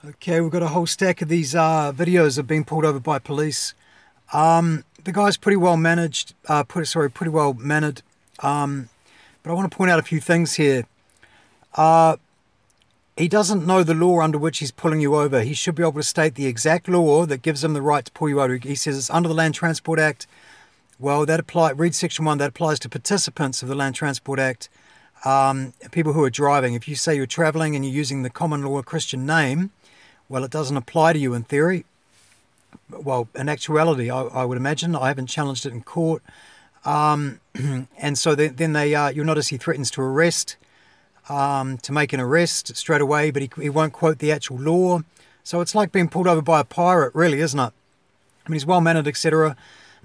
Okay, we've got a whole stack of these videos of being pulled over by police. The guy's pretty well managed, pretty well mannered. But I want to point out a few things here. He doesn't know the law under which he's pulling you over. He should be able to state the exact law that gives him the right to pull you over. He says it's under the Land Transport Act. Well, read Section 1, that applies to participants of the Land Transport Act, people who are driving. If you say you're travelling and you're using the common law Christian name, well, it doesn't apply to you in theory. Well, in actuality, I would imagine. I haven't challenged it in court. And so then you'll notice he threatens to arrest, to make an arrest straight away, but he won't quote the actual law. So it's like being pulled over by a pirate, really, isn't it? I mean, he's well-mannered, etc.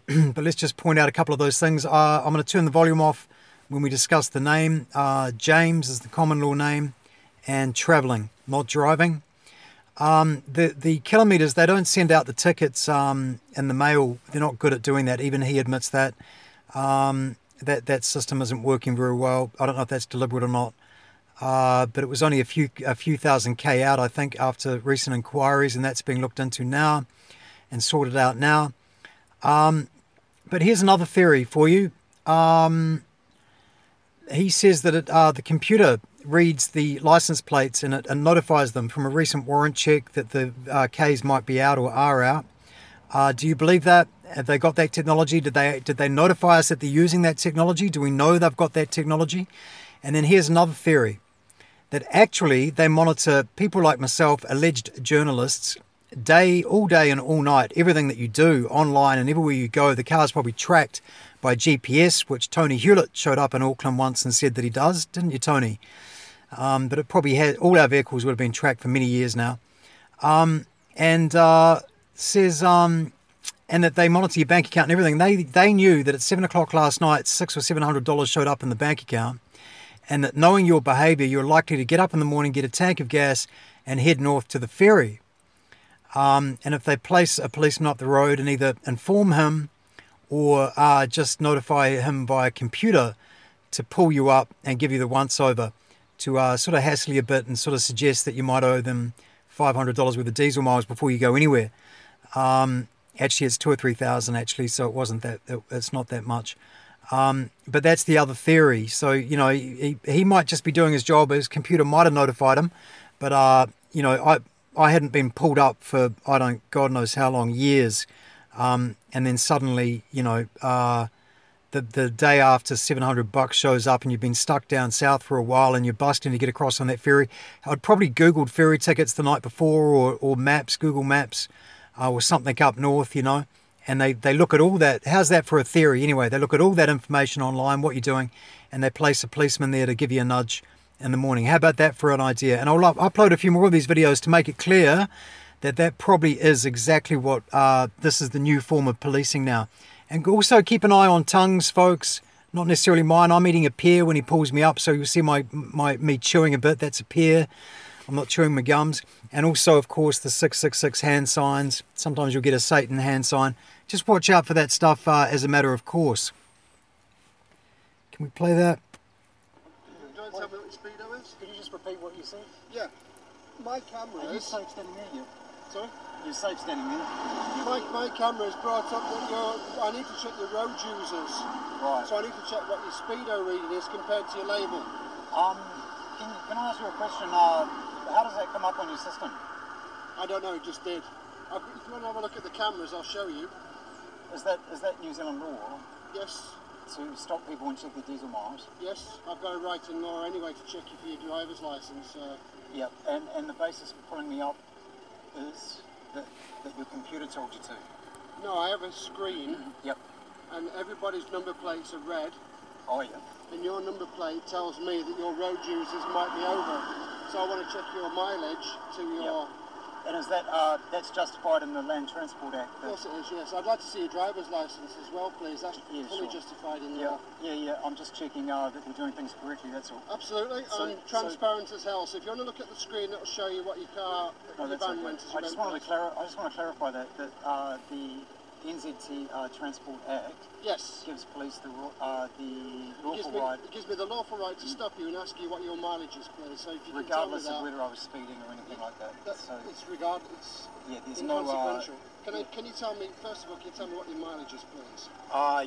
But let's just point out a couple of those things. I'm going to turn the volume off when we discuss the name. James is the common law name, and travelling, not driving. The kilometres, they don't send out the tickets in the mail. They're not good at doing that. Even he admits that. That system isn't working very well. I don't know if that's deliberate or not. But it was only a few thousand K out, I think, after recent inquiries, and that's being looked into now and sorted out now. But here's another theory for you. He says that the computer reads the license plates and it notifies them from a recent warrant check that the Ks might be out or are out. Do you believe that? Have they got that technology? Did they notify us that they're using that technology? Do we know they've got that technology? And then here's another theory, that actually they monitor people like myself, alleged journalists, all day and all night. Everything that you do online and everywhere you go, the car's probably tracked by GPS, which Tony Hewlett showed up in Auckland once and said that he does, didn't you, Tony? But it probably had, all our vehicles would have been tracked for many years now. Says and that they monitor your bank account and everything. They knew that at 7 o'clock last night, $600 or $700 showed up in the bank account, and that knowing your behaviour, you're likely to get up in the morning, get a tank of gas, and head north to the ferry. And if they place a policeman up the road and either inform him or just notify him via computer to pull you up and give you the once-over, to sort of hassle you a bit and sort of suggest that you might owe them $500 worth of diesel miles before you go anywhere. Actually, it's 2,000 or 3,000 actually, so it's not that much. But that's the other theory. So, you know, he might just be doing his job. His computer might have notified him, but you know, I hadn't been pulled up for God knows how long, years, and then suddenly, you know, the day after $700 shows up and you've been stuck down south for a while and you're busting to get across on that ferry. I'd probably Googled ferry tickets the night before, or maps, Google Maps, or something up north, you know, and they look at all that. How's that for a theory anyway? They look at all that information online, what you're doing, and they place a policeman there to give you a nudge in the morning. How about that for an idea? And I'll upload a few more of these videos to make it clear that probably is exactly what this is, the new form of policing now. And also keep an eye on tongues, folks. Not necessarily mine. I'm eating a pear when he pulls me up, so you'll see me chewing a bit. That's a pear. I'm not chewing my gums. And also, of course, the 666 hand signs. Sometimes you'll get a Satan hand sign. Just watch out for that stuff as a matter of course. Can we play that? Don't tell me what your speedo is. Can you just repeat what you said? Yeah. My camera Are you is... safe standing there? Sorry? You're safe standing there? My camera has brought up that I need to check your road users. Right. So I need to check what your speedo reading is compared to your label. Can I ask you a question? How does that come up on your system? I don't know, it just did. If you want to have a look at the cameras, I'll show you. Is that New Zealand law? Yes. To stop people and check their diesel miles? Yes, I've got a right in law anyway to check you for your driver's licence. Yep, and the basis for pulling me up is that your computer told you to? No, I have a screen. Yep. And everybody's number plates are red. Oh, yeah. And your number plate tells me that your road users might be over. So I want to check your mileage to your... Yep. And is that that's justified in the Land Transport Act? Of course it is, yes. I'd like to see your driver's licence as well, please. That's fully sure. justified in the law. Yeah. I'm just checking that we're doing things correctly, that's all. Absolutely. I'm transparent as hell. So if you want to look at the screen, it'll show you what your car, your van went as you I just want to clarify that the NZT Transport Act Yes. gives police the lawful right, It gives me the lawful right to stop you and ask you what your mileage is, please. So if you regardless can tell me of whether I was speeding or anything like that. So it's regardless. yeah, there's Inconsequential. Can you tell me, first of all, can you tell me what your mileage is, please?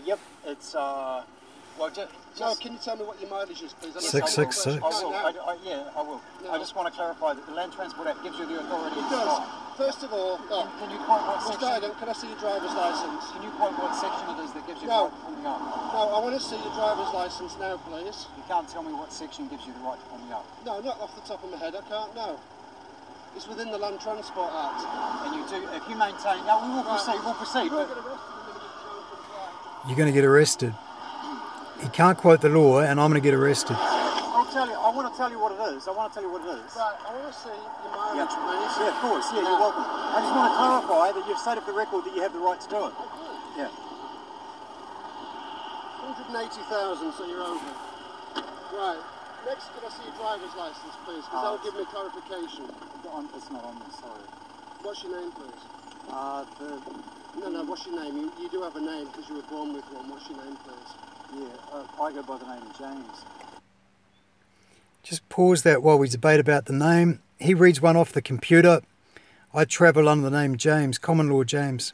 Yep, it's well, just No, can you tell me what your mileage is, please? 666. I will. No. Yeah, I will. No. I just want to clarify that the Land Transport Act gives you the authority It to does. stop. First of all, Can you quote what Mr. section? Igan, can I see your driver's license? Can you quote what section it is that gives you No. the right to pull me up? No, I want to see your driver's license now, please. You can't tell me what section gives you the right to pull me up. No, not off the top of my head, I can't, no. It's within the Land Transport Act. And you do, if you maintain, no, we will proceed, we'll proceed. You're But going to arrest me the minute you don't comply. You're going to get arrested. He can't quote the law, and I'm going to get arrested. I'll tell you, I want to tell you what it is. Right, I want to see your mileage, please. Yeah, of course, yeah, you're welcome. I just want to clarify that you've stated for the record that you have the right to do it. Yeah. 180,000, so you're over. Right. Next, can I see your driver's license, please? Because that'll give me clarification. It's not on there, sorry. What's your name, please? The No, what's your name? You do have a name because you were born with one. What's your name, please? Yeah, I go by the name of James. Just pause that while we debate about the name. He reads one off the computer. I travel under the name James, common law James.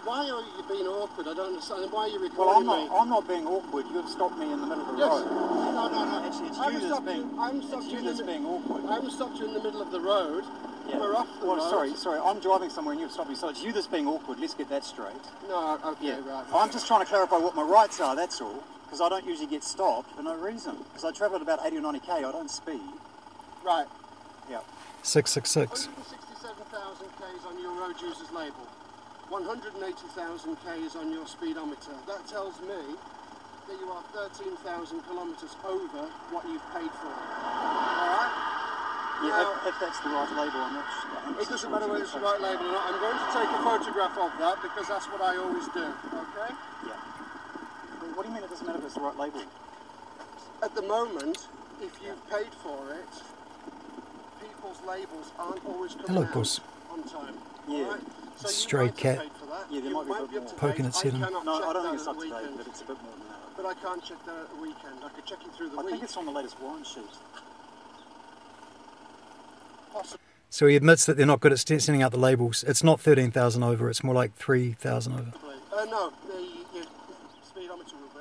Why are you being awkward? I don't understand. Why are you Well, recording me? I'm not being awkward. You've stopped me in the middle of the Yes. road. No. Actually, it's I haven't you that's stopped being. you. I haven't stopped It's you you that's being awkward. I haven't stopped you in the middle of the road. Yeah. We're off the Well, road. sorry. I'm driving somewhere and you've stopped me. So it's you that's being awkward. Let's get that straight. No, okay, Yeah. right. I'm just trying to clarify what my rights are. That's all. Because I don't usually get stopped for no reason. Because I travel at about 80 or 90k. I don't speed. Right. Yeah. 666. 167,000 Ks on your road users label. 180,000 Ks on your speedometer. That tells me that you are 13,000 kilometres over what you've paid for. Alright? Yeah. Now, If that's the right label, I'm not sure. it doesn't matter whether it's the right label or not. I'm going to take a photograph of that because that's what I always do. Okay? Yeah. What do you mean it doesn't matter if it's the right label? At the moment, if you've paid for it, people's labels aren't always coming Hello, out boss. on time. Yeah. Alright? So you Stray might have cat. paid for that. Yeah, there You might be a might bit up to more. Poking date. its head I in. cannot No, check I don't that think it's at up the to date, weekend. but it's a bit more than that. But I can't check that at the weekend. I could check it through the I week. think it's on the latest warrant sheet. Possibly. So he admits that they're not good at sending out the labels. It's not 13,000 over, it's more like 3,000 over. No, your speedometer will be.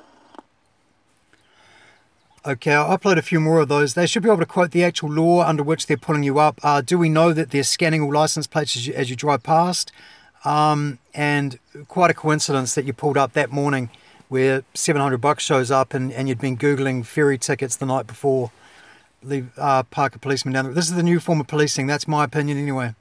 Okay, I'll upload a few more of those. They should be able to quote the actual law under which they're pulling you up. Do we know that they're scanning all license plates as you drive past? And quite a coincidence that you pulled up that morning where $700 shows up and you'd been Googling ferry tickets the night before. Park a policeman down there. This is the new form of policing. That's my opinion anyway.